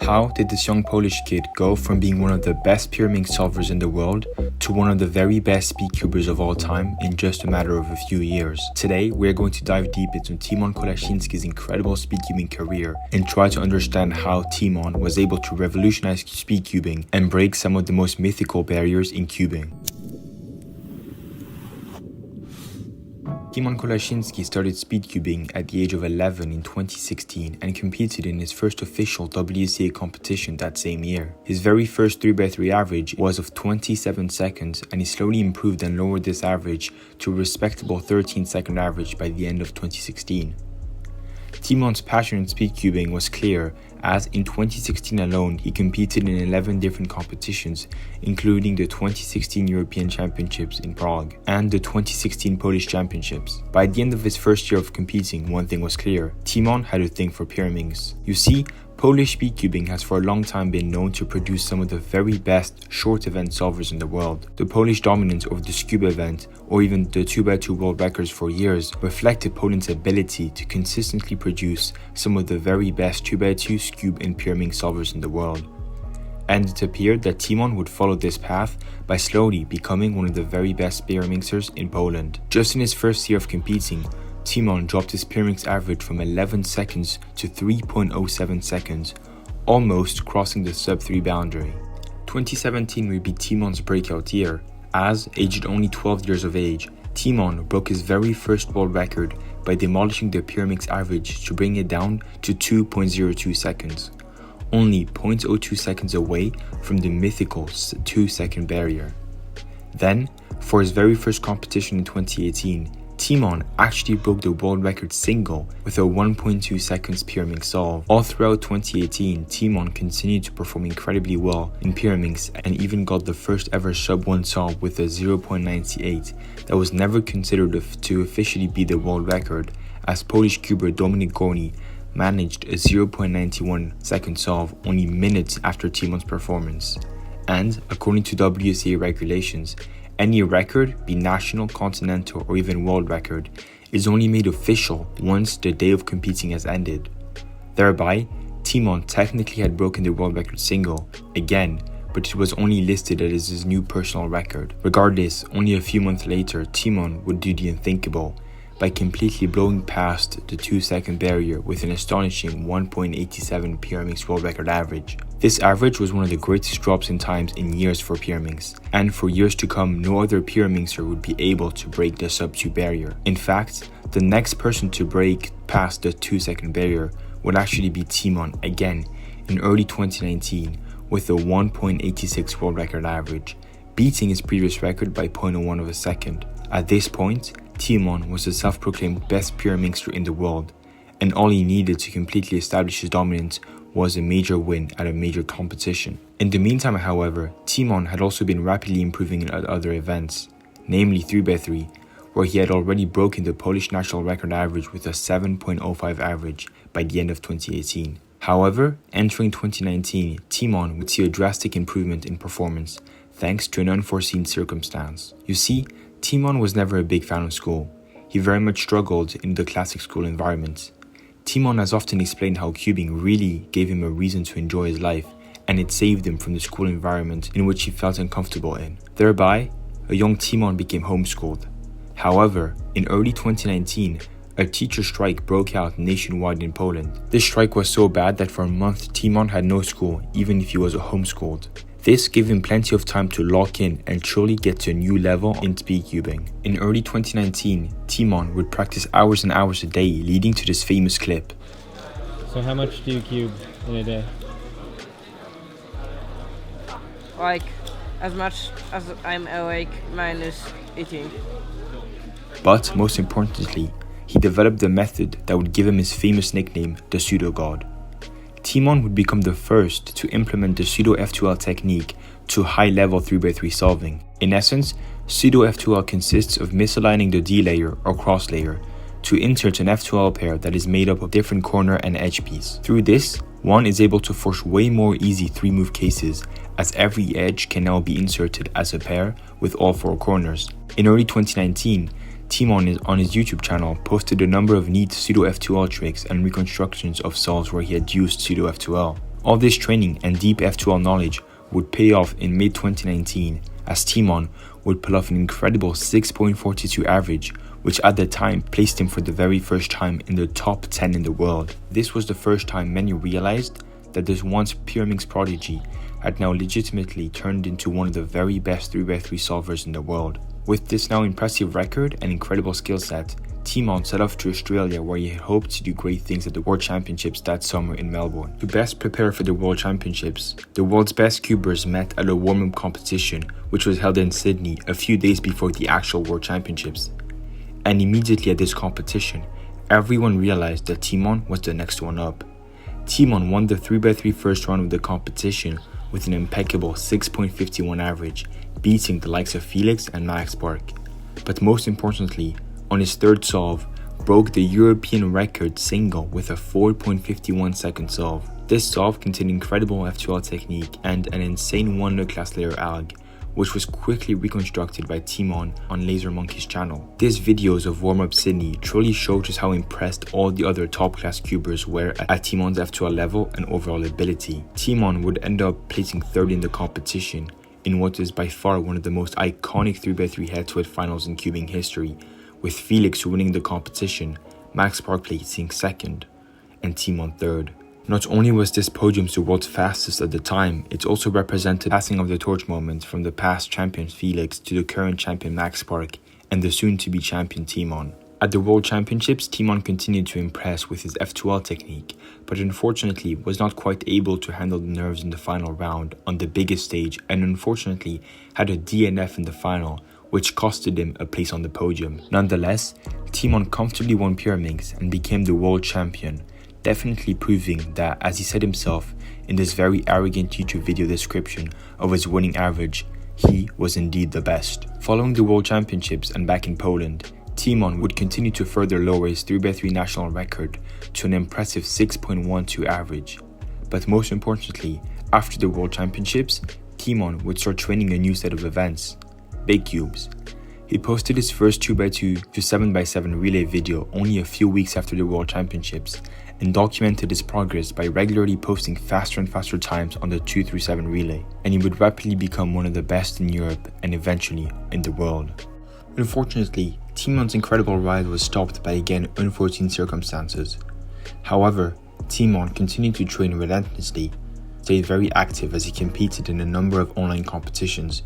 How did this young Polish kid go from being one of the best Pyraminx solvers in the world to one of the very best speedcubers of all time in just a matter of a few years? Today, we're going to dive deep into Tymon Kolasiński's incredible speedcubing career and try to understand how Tymon was able to revolutionize speedcubing and break some of the most mythical barriers in cubing. Tymon Kolasiński started speedcubing at the age of 11 in 2016 and competed in his first official WCA competition that same year. His very first 3x3 average was of 27 seconds, and he slowly improved and lowered this average to a respectable 13-second average by the end of 2016. Tymon's passion in speedcubing was clear, as in 2016 alone he competed in 11 different competitions, including the 2016 European Championships in Prague and the 2016 Polish Championships. By the end of his first year of competing, one thing was clear: Tymon had a thing for Pyraminx. You see, Polish speedcubing has for a long time been known to produce some of the very best short event solvers in the world. The Polish dominance over the scuba event, or even the 2x2 world records for years, reflected Poland's ability to consistently produce some of the very best 2x2 scube and Pyraminx solvers in the world. And it appeared that Tymon would follow this path by slowly becoming one of the very best Pyraminxers in Poland. Just in his first year of competing, Tymon dropped his Pyraminx average from 11 seconds to 3.07 seconds, almost crossing the sub-3 boundary. 2017 would be Tymon's breakout year, as, aged only 12 years of age, Tymon broke his very first world record by demolishing the Pyraminx average to bring it down to 2.02 seconds, only 0.02 seconds away from the mythical 2-second barrier. Then, for his very first competition in 2018, Tymon actually broke the world record single with a 1.2 seconds Pyraminx solve. All throughout 2018, Tymon continued to perform incredibly well in Pyraminx and even got the first ever sub-1 solve with a 0.98 that was never considered to officially be the world record, as Polish cuber Dominik Gorny managed a 0.91 second solve only minutes after Tymon's performance. And, according to WCA regulations, any record, be national, continental, or even world record, is only made official once the day of competing has ended. Thereby, Tymon technically had broken the world record single, again, but it was only listed as his new personal record. Regardless, only a few months later, Tymon would do the unthinkable by completely blowing past the 2-second barrier with an astonishing 1.87 Pyraminx world record average. This average was one of the greatest drops in times in years for Pyraminx, and for years to come no other Pyraminxer would be able to break the sub-2 barrier. In fact, the next person to break past the 2-second barrier would actually be Tymon again in early 2019 with a 1.86 world record average, beating his previous record by 0.01 of a second. At this point, Tymon was the self-proclaimed best Pyraminxer in the world, and all he needed to completely establish his dominance was a major win at a major competition. In the meantime, however, Tymon had also been rapidly improving in other events, namely 3x3, where he had already broken the Polish national record average with a 7.05 average by the end of 2018. However, entering 2019, Tymon would see a drastic improvement in performance thanks to an unforeseen circumstance. You see, Tymon was never a big fan of school. He very much struggled in the classic school environment. Tymon has often explained how cubing really gave him a reason to enjoy his life, and it saved him from the school environment in which he felt uncomfortable in. Thereby, a young Tymon became homeschooled. However, in early 2019, a teacher strike broke out nationwide in Poland. This strike was so bad that for a month Tymon had no school, even if he was homeschooled. This gave him plenty of time to lock in and truly get to a new level in speedcubing. In early 2019, Tymon would practice hours and hours a day, leading to this famous clip. So how much do you cube in a day? Like, as much as I'm awake minus eating. But most importantly, he developed a method that would give him his famous nickname, the pseudo-god. Tymon would become the first to implement the pseudo F2L technique to high-level 3x3 solving. In essence, pseudo F2L consists of misaligning the D layer or cross layer to insert an F2L pair that is made up of different corner and edge pieces. Through this, one is able to force way more easy 3-move cases, as every edge can now be inserted as a pair with all 4 corners. In early 2019, Tymon on his YouTube channel posted a number of neat pseudo F2L tricks and reconstructions of solves where he had used pseudo F2L. All this training and deep F2L knowledge would pay off in mid-2019 as Tymon would pull off an incredible 6.42 average, which at the time placed him for the very first time in the top 10 in the world. This was the first time many realized that this once Pyraminx prodigy had now legitimately turned into one of the very best 3x3 solvers in the world. With this now impressive record and incredible skill set, Tymon set off to Australia where he had hoped to do great things at the World Championships that summer in Melbourne. To best prepare for the World Championships, the world's best cubers met at a warm-up competition which was held in Sydney a few days before the actual World Championships. And immediately at this competition, everyone realized that Tymon was the next one up. Tymon won the 3x3 first round of the competition with an impeccable 6.51 average, beating the likes of Felix and Max Park. But most importantly, on his third solve, broke the European record single with a 4.51 second solve. This solve contained incredible F2L technique and an insane wonder class layer alg, which was quickly reconstructed by Tymon on LaserMonkey's channel. These videos of warm-up Sydney truly showed just how impressed all the other top-class cubers were at Tymon's F2L level and overall ability. Tymon would end up placing third in the competition in what is by far one of the most iconic 3x3 head-to-head finals in cubing history, with Felix winning the competition, Max Park placing second, and Tymon third. Not only was this podium the world's fastest at the time, it also represented passing of the torch moment from the past champion Felix to the current champion Max Park and the soon-to-be champion Tymon. At the World Championships, Tymon continued to impress with his F2L technique, but unfortunately was not quite able to handle the nerves in the final round on the biggest stage and unfortunately had a DNF in the final, which costed him a place on the podium. Nonetheless, Tymon comfortably won Pyraminx and became the world champion, definitely proving that, as he said himself in this very arrogant YouTube video description of his winning average, he was indeed the best. Following the World Championships and back in Poland, Tymon would continue to further lower his 3x3 national record to an impressive 6.12 average. But most importantly, after the World Championships, Tymon would start training a new set of events, big cubes. He posted his first 2x2 to 7x7 relay video only a few weeks after the World Championships and documented his progress by regularly posting faster and faster times on the 2x7 relay, and he would rapidly become one of the best in Europe and eventually in the world. Unfortunately, Tymon's incredible ride was stopped by again unforeseen circumstances. However, Tymon continued to train relentlessly, stayed very active as he competed in a number of online competitions,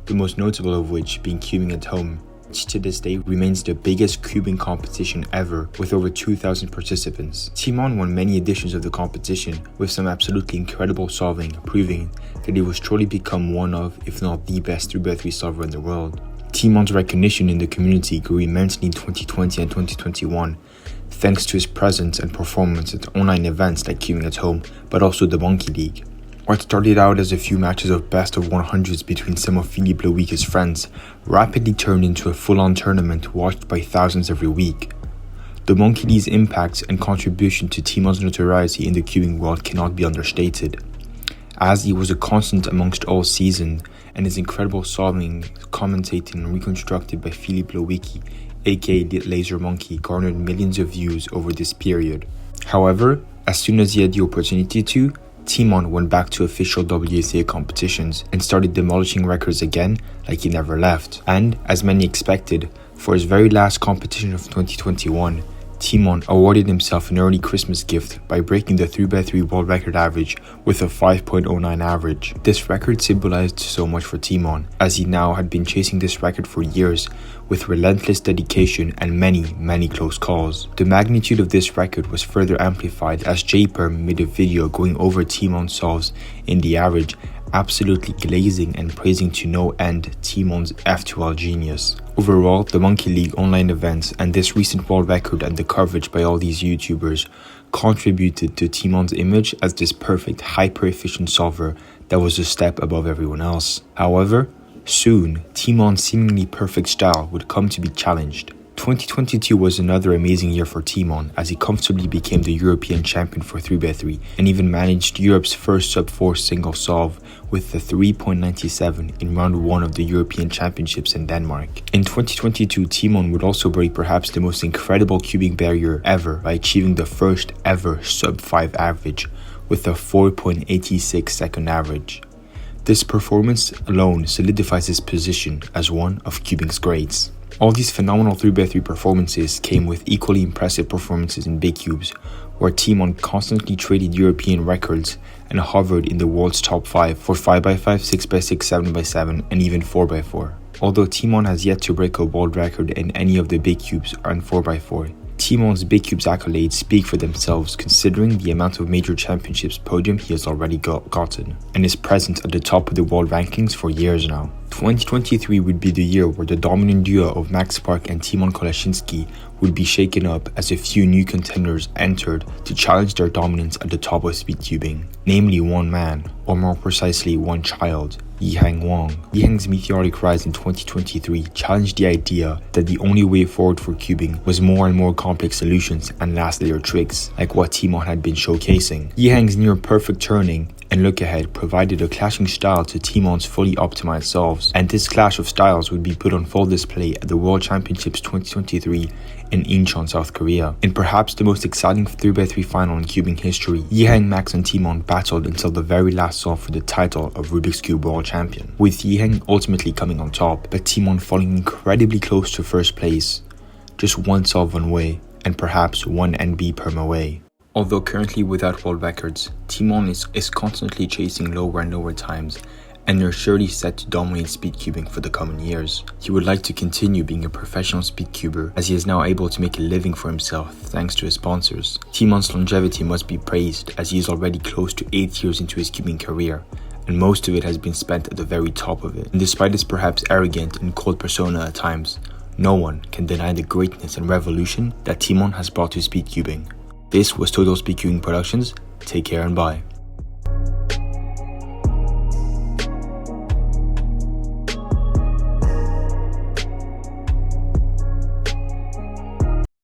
the most notable of which being Cubing at Home, which to this day remains the biggest cubing competition ever with over 2,000 participants. Tymon won many editions of the competition with some absolutely incredible solving, proving that he was truly become one of, if not the best 3x3 solver in the world. Tymon's recognition in the community grew immensely in 2020 and 2021, thanks to his presence and performance at online events like Cubing at Home, but also the Monkey League. What started out as a few matches of best of 100s between some of Philippe Loïc's friends rapidly turned into a full-on tournament watched by thousands every week. The Monkey League's impact and contribution to Tymon's notoriety in the cubing world cannot be understated, as he was a constant amongst all season, and his incredible solving, commentated and reconstructed by Philippe Loïc, aka LaserMonkey, garnered millions of views over this period. However, as soon as he had the opportunity to, Tymon went back to official WSA competitions and started demolishing records again like he never left. And, as many expected, for his very last competition of 2021, Tymon awarded himself an early Christmas gift by breaking the 3x3 world record average with a 5.09 average. This record symbolized so much for Tymon, as he now had been chasing this record for years with relentless dedication and many close calls. The magnitude of this record was further amplified as JPerm made a video going over Tymon's solves in the average, absolutely glazing and praising to no end Tymon's F2L genius. Overall, the Monkey League online events and this recent world record and the coverage by all these YouTubers contributed to Tymon's image as this perfect, hyper-efficient solver that was a step above everyone else. However, soon, Tymon's seemingly perfect style would come to be challenged. 2022 was another amazing year for Tymon as he comfortably became the European champion for 3x3 and even managed Europe's first sub-4 single solve with the 3.97 in round 1 of the European Championships in Denmark. In 2022, Tymon would also break perhaps the most incredible cubing barrier ever by achieving the first ever sub-5 average with a 4.86 second average. This performance alone solidifies his position as one of cubing's greats. All these phenomenal 3x3 performances came with equally impressive performances in big cubes, where Tymon constantly traded European records and hovered in the world's top 5 for 5x5, 6x6, 7x7 and even 4x4. Although Tymon has yet to break a world record in any of the big cubes and 4x4, Tymon's big cubes accolades speak for themselves considering the amount of major championships podium he has already gotten, and is present at the top of the world rankings for years now. 2023 would be the year where the dominant duo of Max Park and Tymon Kolasiński would be shaken up as a few new contenders entered to challenge their dominance at the top of speedcubing, namely one man, or more precisely one child, Yiheng Wang. Yiheng's meteoric rise in 2023 challenged the idea that the only way forward for cubing was more and more complex solutions and last layer tricks, like what Tymon had been showcasing. Yiheng's near perfect turning and look ahead provided a clashing style to Tymon's fully optimized solves, and this clash of styles would be put on full display at the World Championships 2023 in Incheon, South Korea. In perhaps the most exciting 3x3 final in cubing history, Yiheng, Max and Tymon battled until the very last solve for the title of Rubik's Cube World Champion, with Yiheng ultimately coming on top, but Tymon falling incredibly close to first place, just one solve away, and perhaps one NB perm away. Although currently without world records, Tymon is constantly chasing lower and lower times, and they're surely set to dominate speedcubing for the coming years. He would like to continue being a professional speedcuber, as he is now able to make a living for himself thanks to his sponsors. Tymon's longevity must be praised, as he is already close to 8 years into his cubing career, and most of it has been spent at the very top of it. And despite his perhaps arrogant and cold persona at times, no one can deny the greatness and revolution that Tymon has brought to speedcubing. This was Total Speedcubing Productions. Take care and bye.